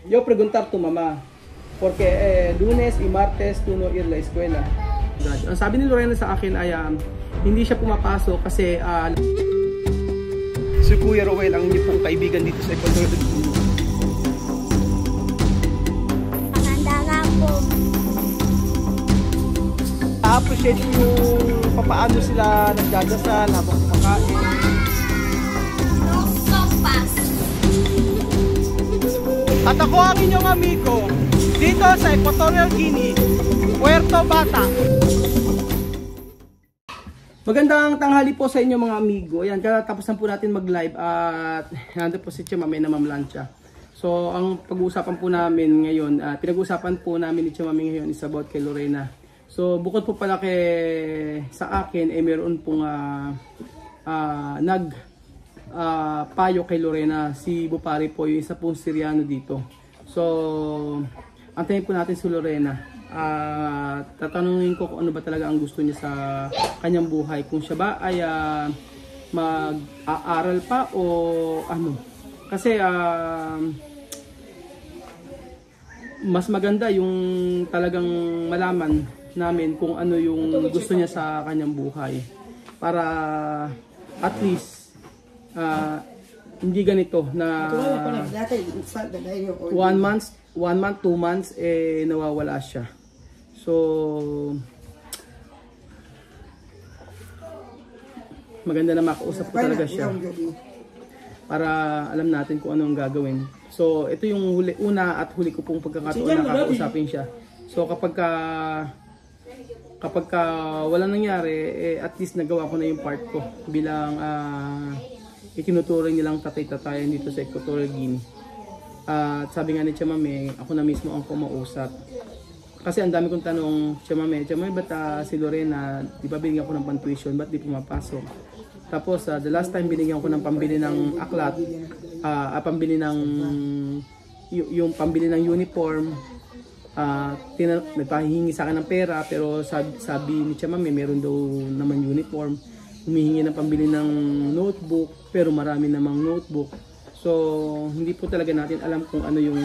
Yo preguntar tu mamá, porque lunes y martes tú no ir la escuela. Ang sabi ni Lorena sa akin ay hindi siya pumapasok kasi si Kuya Rowel ang niyo pong kaibigan dito sa Ecuador. Maganda nga po. Appreciate yung papaano sila nagdadasal habang kumakain. At ako ang inyong amigo dito sa Equatorial Guinea, Puerto Bata. Magandang tanghali po sa inyo mga amigo. Ayan, katapos po natin mag-live at nandun po si Chema, may namamlansya. So, ang pag-uusapan po namin ngayon, pinag-uusapan po namin ni Chema ngayon is about kay Lorena. So, bukod po pala sa akin, meron pong payo kay Lorena, si Bupari po, yung isa pong Syriano dito. So, antayin po natin si Lorena. Tatanungin ko kung ano ba talaga ang gusto niya sa kanyang buhay. Kung siya ba ay mag-aaral pa o ano. Kasi mas maganda yung talagang malaman namin kung ano yung gusto niya sa kanyang buhay. Para at least hindi ganito na 1 month, 2 months nawawala siya. So maganda na makausap ko talaga siya para alam natin kung ano ang gagawin. So ito yung una at huli ko pong pagkakataon na kakausapin siya. So kapag wala nangyari, at least nagawa ko na yung part ko bilang itinuturing nilang tatay-tatayan dito sa Equatorial Guinea. At sabi nga ni Chamame, ako na mismo ang kumausap. Kasi ang dami kong tanong, Chamame, ba't si Lorena, di ba binigyan ko ng pan-tuition, ba't di pumapasok? Tapos the last time binigyan ko ng pambili ng aklat, pambili ng yung pambili ng uniform, nagpahihingi sa akin ng pera, pero sabi ni Chamame, meron daw naman uniform. Humihingi ng pambili ng notebook, pero marami namang notebook. So, hindi po talaga natin alam kung ano yung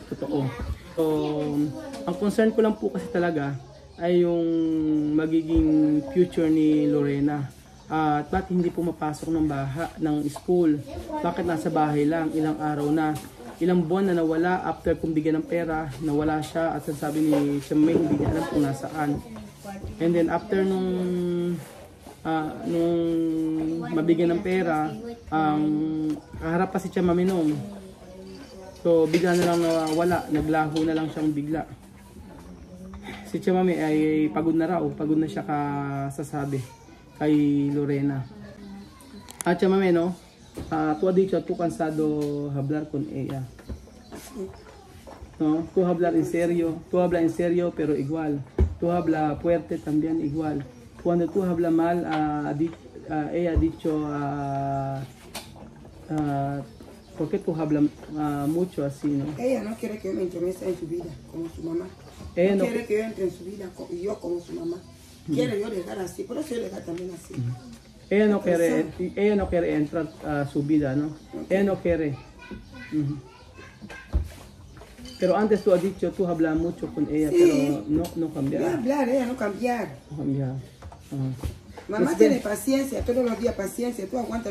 totoo. So, ang concern ko lang po kasi talaga ay yung magiging future ni Lorena. At bakit hindi po mapasok ng school? Bakit nasa bahay lang, ilang araw na? Ilang buwan na nawala after kung bigyan ng pera, nawala siya at sabi ni Chamay, hindi niya alam kung nasaan. And then after nung mabigyan ng pera, kaharap pa si Chamay noon. So bigla na lang nawala, naglaho na lang siyang bigla. Si Chamay ay pagod na raw, pagod na siya kasasabi kay Lorena. At Chamay, no? Tú has dicho, tú cansado hablar con ella. No, tú hablar en serio, tú hablas en serio, pero igual. Tú hablas fuerte también igual. Cuando tú hablas mal, ella ha dicho, ¿por qué tú hablas mucho así, no? Ella no quiere que yo me entrometa en su vida como su mamá. Ella no quiere que yo entre en su vida y yo como su mamá. Quiere yo dejar así, por eso yo dejar también así. Ella no quiere entrar a su vida, ¿no? Ella no quiere. Pero antes tú has dicho, tú hablas mucho con ella, sí, pero no cambiar. No hablar, ella no cambiar. No cambiar. Mamá tiene paciencia, todos los días paciencia, tú aguanta.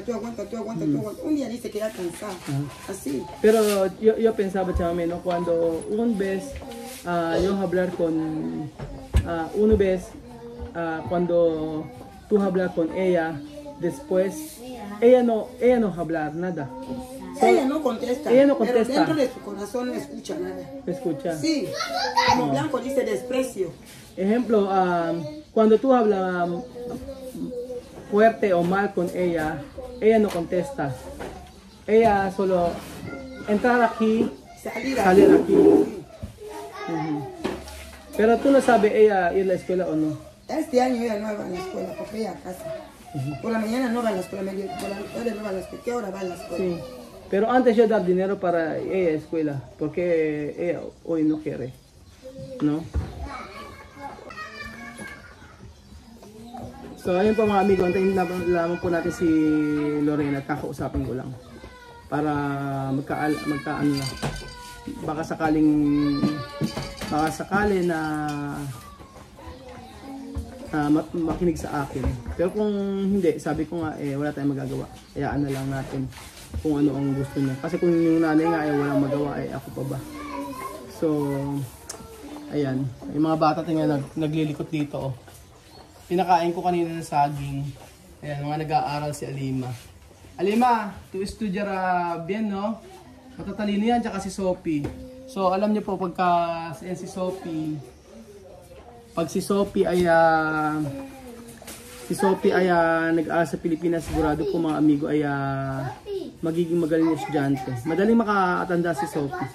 Un día dice que ya cansado, así. Pero yo pensaba, Chamame, ¿no? Cuando una vez yo hablar con, cuando tú hablas con ella, después ella no hablar nada. Ella no contesta. Ella no contesta. Pero dentro de su corazón no escucha nada. Escucha. Sí. Como Blanco dice desprecio. Ejemplo, cuando tú hablas fuerte o mal con ella no contesta. Ella solo entrar aquí, salir aquí. Pero tú no sabes ella ir a la escuela o no. Este año ella no va a la escuela porque ella a casa. Por la mañana no va a la escuela, por la tarde no va a la escuela. ¿Qué hora va a la escuela? Sí. Pero antes yo dar dinero para ella a la escuela, porque ella hoy no quiere, ¿no? So ayun po mga amigo, antayin lamang po natin si Lorena at kakausapin ko lang. para magkaano na. Baka sakali na makinig sa akin. Pero kung hindi, sabi ko nga wala tayong magagawa. Hayaan na lang natin kung ano ang gusto niya. Kasi kung yung nanay nga walang magawa, ako pa ba? So, ayan. Yung mga bata tingnan naglilikot dito. Pinakain ko kanina ng saging. Ayan, mga nag-aaral si Alima. Alima, tu estudiar bien, no? Matatalino yan, tsaka si Sophie. So, alam niyo po, pagka si Sophie, pag si Sophie ay nag-aaral sa Pilipinas, sigurado po mga amigo ay magiging magaling na estudyante. Madaling makaatanda si Sophie.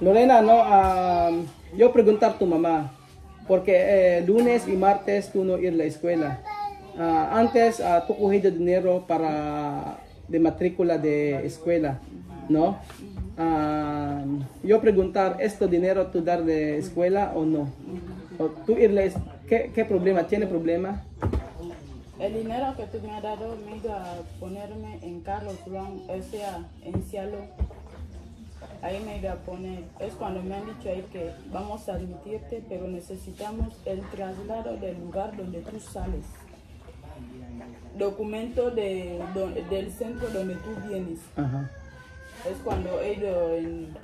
Lorena, no, yo preguntar tu mamá, porque lunes y martes tú no ir a la escuela. Antes tú cogido dinero para de matrícula de escuela, ¿no? Yo preguntar, ¿esto dinero tú dar de escuela o no? O tú irle, ¿qué problema? ¿Tiene problema? El dinero que tú me has dado me iba a ponerme en Carlos Brown, o sea, en Cielo. Ahí me iba a poner. Es cuando me han dicho ahí que vamos a admitirte, pero necesitamos el traslado del lugar donde tú sales. Documento del centro donde tú vienes. Ajá. Es cuando he ido en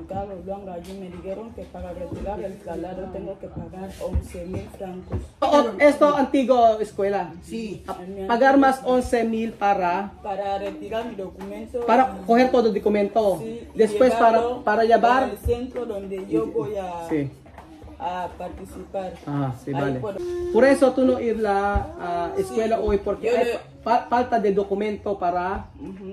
Carlos Blanco, allí me dijeron que para retirar el traslado tengo que pagar 11,000 francos. Esto antiguo escuela. Sí. Pagar más 11,000 para retirar mi documento. Para coger todo el documento. Sí, después para llevar al centro donde yo voy a, sí. a participar. Sí, Ahí vale. puedo. Por eso tú no ir a la escuela hoy, porque Yo hay falta de documento para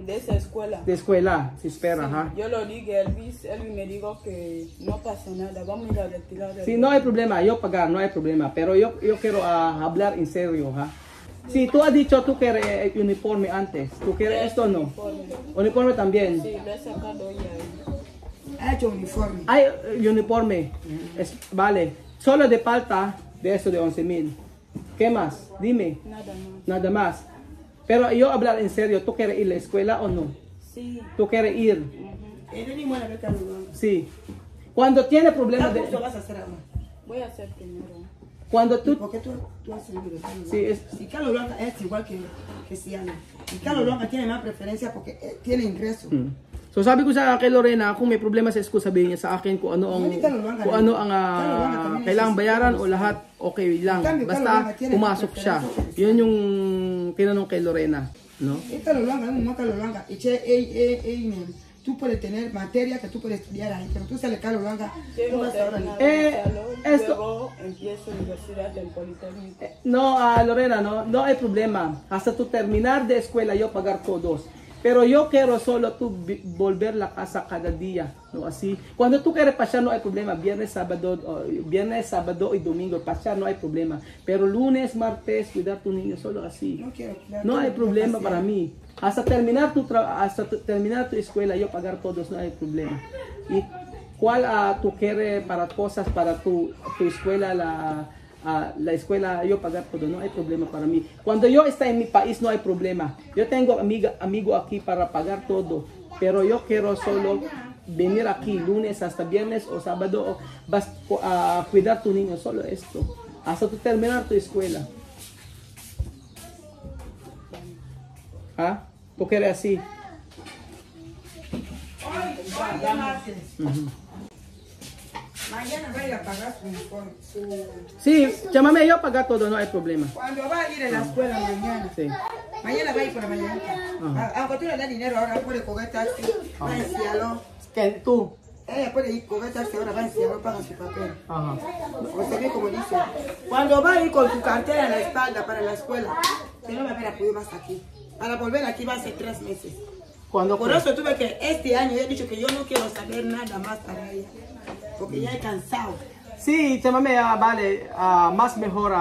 De esa escuela. de escuela, se espera, Sí, ajá. yo lo dije a Elvis me dijo que no pasa nada, vamos a ir a retirar el Sí, no hay problema, yo pagar, no hay problema, pero yo quiero hablar en serio, ¿ha? Sí, tú has dicho tú quieres uniforme antes, tú quieres esto o no. Uniforme también. Sí, lo he sacado ya. Ha hecho uniforme. Hay uniforme, vale, solo de falta de eso de 11,000. ¿Qué más? Dime, Nada más. nada más. Pero yo hablar en serio, ¿tú quieres ir a la escuela o no? Sí. ¿Tú quieres ir? ¿Qué Sí. Cuando tiene problemas de... vas a hacer ahora? Voy a hacer primero. Cuando tú... Porque tú has servido. Sí, Si Carlos Blanca es igual que Ciano. Y Carlos Blanca tiene más preferencia porque tiene ingreso. So sabi ko sa kay Lorena, kung may problema sa school, sabihin niya sa akin kung ano ang kailangang bayaran o lahat okay lang. Basta pumasok siya. Yun yung tinanong kay Lorena, no? Y Carlos Blanca es un Carlos Blanca. Y tú puedes tener materia que tú puedes estudiar ahí, pero tú sales Carlos Blanca. Llego a terminar el salón, luego empiezo universidad del Politécnico. No, Lorena, no hay problema. Hasta tu terminar de escuela yo pagar todos. Pero yo quiero solo tú volver la casa cada día, ¿no? Así. Cuando tú quieres pasear no hay problema. Viernes, sábado y domingo pasear no hay problema. Pero lunes, martes, cuidar tu niño solo así. No hay problema para mí. Hasta terminar tu escuela yo pagar todos, no hay problema. Y cuál tú quieres para cosas para tu escuela, la escuela, yo pagar todo, no hay problema para mí. Cuando yo estoy en mi país no hay problema. Yo tengo amigo aquí para pagar todo, pero yo quiero solo venir aquí lunes hasta viernes o sábado, vas a cuidar tu niño, solo esto, hasta tu terminar tu escuela. ¿Ah? ¿Tú quieres así? Mañana va a ir a pagar su uniforme. Sí, llámame yo pagar todo, no hay problema. Cuando va a ir a la escuela mañana. Sí. Mañana va a ir por la mañana. Aunque tú le das dinero, ahora puede coger taxi, va en Cielo. ¿Quién? ¿Tú? Ella puede ir coger taxi, ahora va en Cielo, paga su papel. Ajá. O se ve como dice. Cuando va a ir con su cartera en la espalda para la escuela, que no va a haber apoyo más aquí. Para volver aquí va a ser 3 meses. ¿Cuándo Por fue? eso tuve que este año he dicho que yo no quiero saber nada más para ella. Porque ya he cansado. Sí, llámame, vale, más mejor.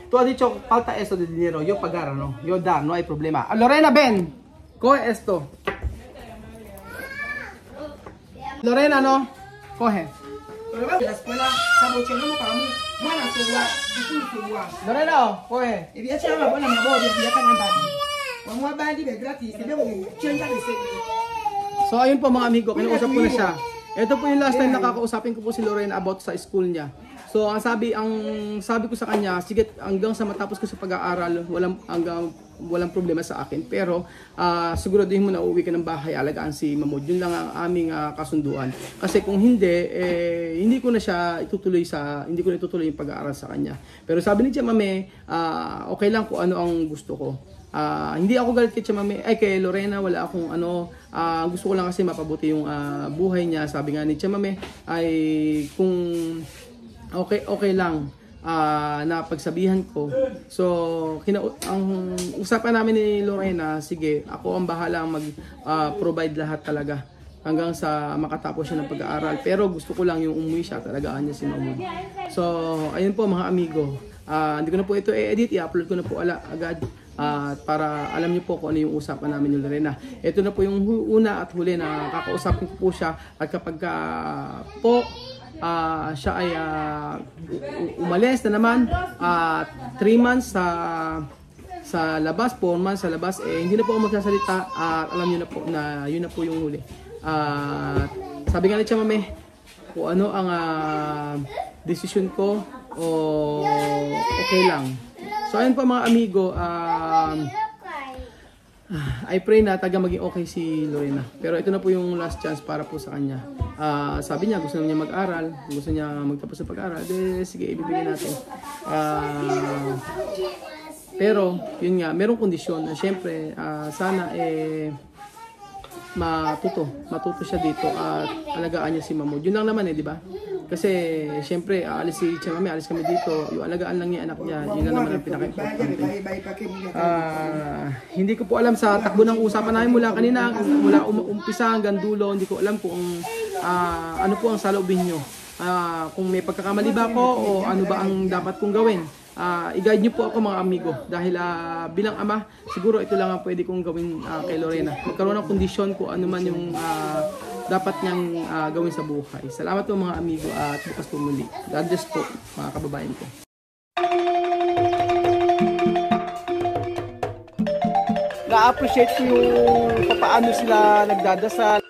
Tú has dicho falta eso de dinero, yo pagar, ¿no? Yo dar, no hay problema. Lorena, ven, coge esto. Lorena, no, coge. Pero va a la escuela, estamos echando para mí. Bueno, se va, Lorena, coge. y voy a echar una buena memoria, y ya están en Mamwa bandi be gratis, sabi mo, change ang isip. So ayun po mga amigo, kinausap ko na siya. Ito po yung last time nakakausapin ko po si Lorena about sa school niya. So ang sabi ko sa kanya, sige hanggang sa matapos ko sa pag-aaral, walang problema sa akin. Pero siguraduhin mo na uuwi ka ng bahay, alagaan si Mamod. Yun lang ang aming kasunduan. Kasi kung hindi, hindi ko na itutuloy yung pag-aaral sa kanya. Pero sabi ni Tia Mame, okay lang kung ano ang gusto ko. Hindi ako galit kay Lorena, wala akong gusto ko lang kasi mapabuti yung buhay niya. Sabi nga ni Tia Mame ay kung okay lang na pagsabihan ko. So ang usapan namin ni Lorena, sige, ako ang bahala mag-provide lahat talaga hanggang sa makatapos siya ng pag-aaral. Pero gusto ko lang yung umuwi siya, talagaan niya si Mamod. So ayun po mga amigo, hindi ko na po ito i-edit, i-upload ko na po agad. Para alam niyo po kung ano yung usapan namin ni Lorena. Ito na po yung una at huli na kakausapin ko po siya. At kapag po siya ay umalis na naman 3 months sa labas, 4 months sa labas, hindi na po ako magsasalita at alam niyo na po na yun na po yung huli. Sabi nga ni Tia Mame, kung ano ang decision ko o okay lang. So ayun po mga amigo, I pray na maging okay si Lorena. Pero ito na po yung last chance para po sa kanya. Sabi niya gusto niya mag-aral, gusto niya magtapos sa pag-aral. Sige, ibibigay natin. Pero yun nga, merong kondisyon na syempre sana matuto siya dito at alagaan niya si Mamod. Yun lang naman di ba? Kasi syempre alis si Tia Mame, alis kami dito, yung alagaan lang niya anak niya, yun na naman ang pinaka-importante. Hindi ko po alam sa takbo ng usapan namin mula kanina, mula umpisa hanggang dulo, hindi ko alam kung ano po ang saloobin niyo. Kung may pagkakamali ba ako o ano ba ang dapat kong gawin. I-guide niyo po ako mga amigo dahil bilang ama, siguro ito lang ang pwede kong gawin kay Lorena. Magkaroon ng kondisyon kung ano man yung dapat niyang gawin sa buhay. Salamat po mga amigo at bukas po muli. God bless po mga kababayan ko. Na-appreciate ko yung paano sila nagdadasal.